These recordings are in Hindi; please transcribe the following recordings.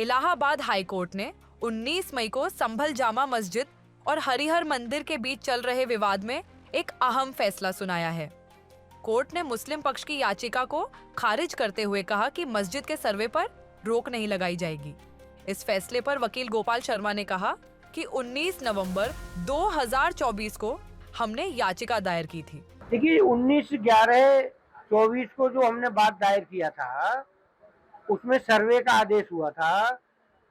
इलाहाबाद हाई कोर्ट ने 19 मई को संभल जामा मस्जिद और हरिहर मंदिर के बीच चल रहे विवाद में एक अहम फैसला सुनाया है। कोर्ट ने मुस्लिम पक्ष की याचिका को खारिज करते हुए कहा कि मस्जिद के सर्वे पर रोक नहीं लगाई जाएगी। इस फैसले पर वकील गोपाल शर्मा ने कहा कि 19 नवंबर 2024 को हमने याचिका दायर की थी। देखिए 19/11/24 को जो हमने बात दायर किया था उसमें सर्वे का आदेश हुआ था।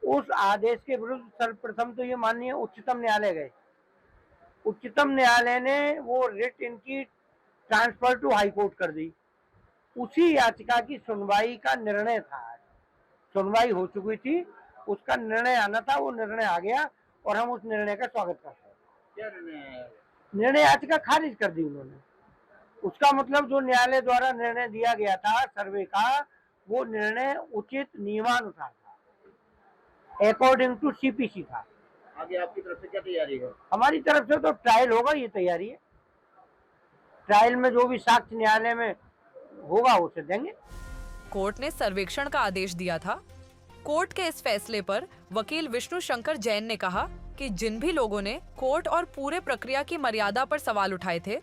उस आदेश के विरुद्ध सर्वप्रथम तो ये माननीय उच्चतम न्यायालय गए। उच्चतम न्यायालय ने वो रिट इनकी ट्रांसफर टू हाई कोर्ट कर दी। उसी याचिका की सुनवाई का निर्णय था। सुनवाई हो चुकी थी, उसका निर्णय आना था, वो निर्णय आ गया और हम उस निर्णय का स्वागत करते हैं। क्या निर्णय? निर्णय याचिका खारिज कर दी उन्होंने। उसका मतलब जो न्यायालय द्वारा निर्णय दिया गया था सर्वे का, वो निर्णय उचित नियमानुसार था, अकॉर्डिंग टू सीपीसी था। आगे आपकी तरफ से क्या तैयारी है? हमारी तरफ से तो ट्रायल होगा, ये तैयारी है। ट्रायल में जो भी साक्ष्य न्यायालय में होगा उसे देंगे। कोर्ट ने सर्वेक्षण का आदेश दिया था। कोर्ट के इस फैसले पर वकील विष्णु शंकर जैन ने कहा कि जिन भी लोगों ने कोर्ट और पूरे प्रक्रिया की मर्यादा पर सवाल उठाए थे,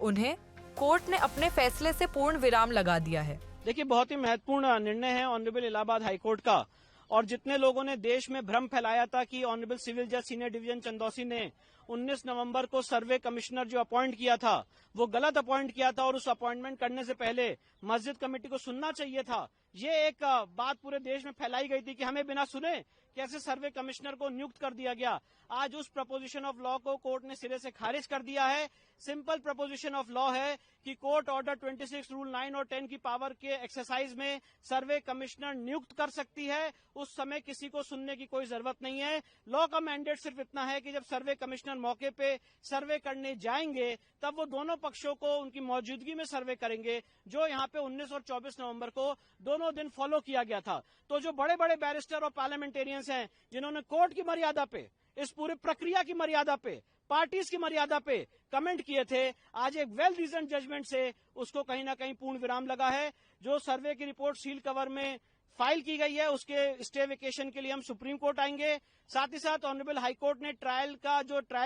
उन्हें कोर्ट ने अपने फैसले से पूर्ण विराम लगा दिया है। देखिए, बहुत ही महत्वपूर्ण निर्णय है ऑनरेबल इलाहाबाद हाईकोर्ट का। और जितने लोगों ने देश में भ्रम फैलाया था कि ऑनरेबल सिविल जज सीनियर डिवीजन चंदौसी ने 19 नवंबर को सर्वे कमिश्नर जो अपॉइंट किया था वो गलत अपॉइंट किया था और उस अपॉइंटमेंट करने से पहले मस्जिद कमेटी को सुनना चाहिए था, ये एक बात पूरे देश में फैलाई गई थी कि हमें बिना सुने कैसे सर्वे कमिश्नर को नियुक्त कर दिया गया। आज उस प्रपोजिशन ऑफ लॉ को कोर्ट ने सिरे से खारिज कर दिया है। सिंपल प्रपोजिशन ऑफ लॉ है कि कोर्ट ऑर्डर 26 रूल 9 और 10 की पावर के एक्सरसाइज में सर्वे कमिश्नर नियुक्त कर सकती है। उस समय किसी को सुनने की कोई जरूरत नहीं है। लॉ का मैंडेट सिर्फ इतना है कि जब सर्वे कमिश्नर मौके पे सर्वे करने जाएंगे तब वो दोनों पक्षों को उनकी मौजूदगी में सर्वे करेंगे, जो यहाँ पे 19 और 24 नवंबर को दोनों दिन फॉलो किया गया था। तो जो बड़े बड़े बैरिस्टर और पार्लियामेंटेरियंस हैं जिन्होंने कोर्ट की मर्यादा पे, इस पूरी प्रक्रिया की मर्यादा पे, पार्टीज की मर्यादा पे कमेंट किए थे, आज एक वेल रीजन जजमेंट से उसको कहीं ना कहीं पूर्ण विराम लगा है। जो सर्वे की रिपोर्ट सील कवर में फाइल की गई है उसके स्टे वेकेशन के लिए हम सुप्रीम कोर्ट आएंगे। साथ ही साथ ऑनरेबल हाई कोर्ट ने ट्रायल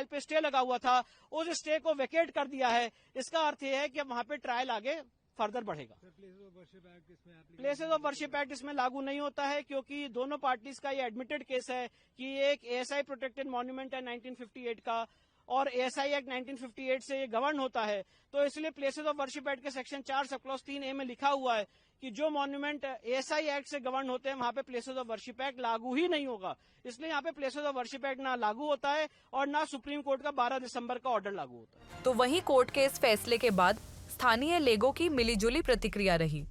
पे स्टे लगा हुआ था उस स्टे को वेकेट कर दिया है। इसका अर्थ यह है कि अब वहां पे ट्रायल आगे फर्दर बढ़ेगा। प्लेसेस ऑफ वर्शिप एक्ट इसमें लागू नहीं होता है क्योंकि दोनों पार्टीज का ये एडमिटेड केस है कि एक एएसआई प्रोटेक्टेड मॉन्यूमेंट है 1958 का और एएसआई एक्ट 1958 से ये गवर्न होता है। तो इसलिए प्लेसेस ऑफ वर्शिप एक्ट के सेक्शन 4 सब क्लॉज 3A में लिखा हुआ है कि जो मॉन्यूमेंट एएसआई एक्ट से गवर्न होते हैं वहां पे प्लेसेस ऑफ वर्शिप एक्ट लागू ही नहीं होगा। इसलिए यहाँ पे प्लेसेस ऑफ वर्शिप एक्ट ना लागू होता है और ना सुप्रीम कोर्ट का 12 दिसंबर का ऑर्डर लागू होता है। तो वहीं कोर्ट के इस फैसले के बाद स्थानीय लेगों की मिलीजुली प्रतिक्रिया रही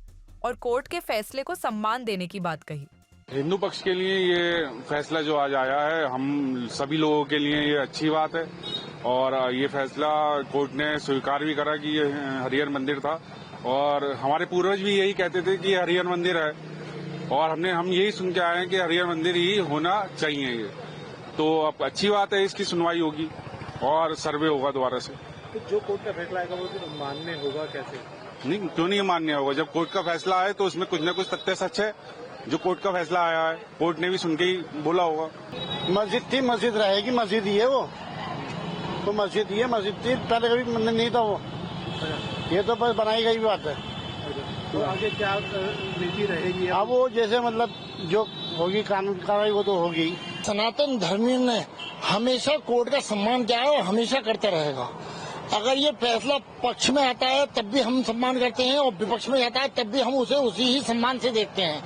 और कोर्ट के फैसले को सम्मान देने की बात कही। हिंदू पक्ष के लिए ये फैसला जो आज आया है, हम सभी लोगों के लिए ये अच्छी बात है और ये फैसला कोर्ट ने स्वीकार भी करा कि ये हरिहर मंदिर था और हमारे पूर्वज भी यही कहते थे कि हरिहर मंदिर है और हम यही सुन के आए हैं कि हरिहर मंदिर ही होना चाहिए ये। तो अब अच्छी बात है, इसकी सुनवाई होगी और सर्वे होगा दोबारा से। तो जो कोर्ट का फैसला आएगा वो तो मान्य होगा कैसे? नहीं, क्यों नहीं मान्य होगा? जब कोर्ट का फैसला आए तो उसमें कुछ न कुछ तथ्य सच है। जो कोर्ट का फैसला आया है कोर्ट ने भी सुन के ही बोला होगा। मस्जिद थी, मस्जिद रहेगी, मस्जिद ही है वो। तो मस्जिद ही है, मस्जिद थी, पहले कभी मंदिर नहीं था वो। ये तो बस बनाई गई बात है। तो आगे क्या नीति रहेगी? अब वो जैसे मतलब जो होगी कानून कार्रवाई वो तो होगी। सनातन धर्मी ने हमेशा कोर्ट का सम्मान किया है और हमेशा करता रहेगा। अगर ये फैसला पक्ष में आता है तब भी हम सम्मान करते हैं और विपक्ष में जाता है तब भी हम उसे उसी ही सम्मान से देखते हैं।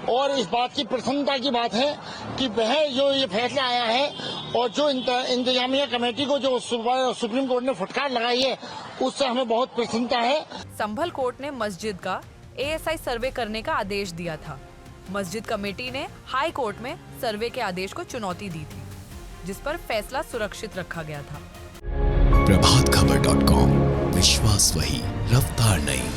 और इस बात की प्रसन्नता की बात है कि वह जो ये फैसला आया है और जो इंतजामिया कमेटी को जो सुप्रीम कोर्ट ने फटकार लगाई है उससे हमें बहुत प्रसन्नता है। संभल कोर्ट ने मस्जिद का एएसआई सर्वे करने का आदेश दिया था। मस्जिद कमेटी ने हाई कोर्ट में सर्वे के आदेश को चुनौती दी थी, जिस पर फैसला सुरक्षित रखा गया था। प्रभातखबर.com, विश्वास वही, रफ्तार नहीं।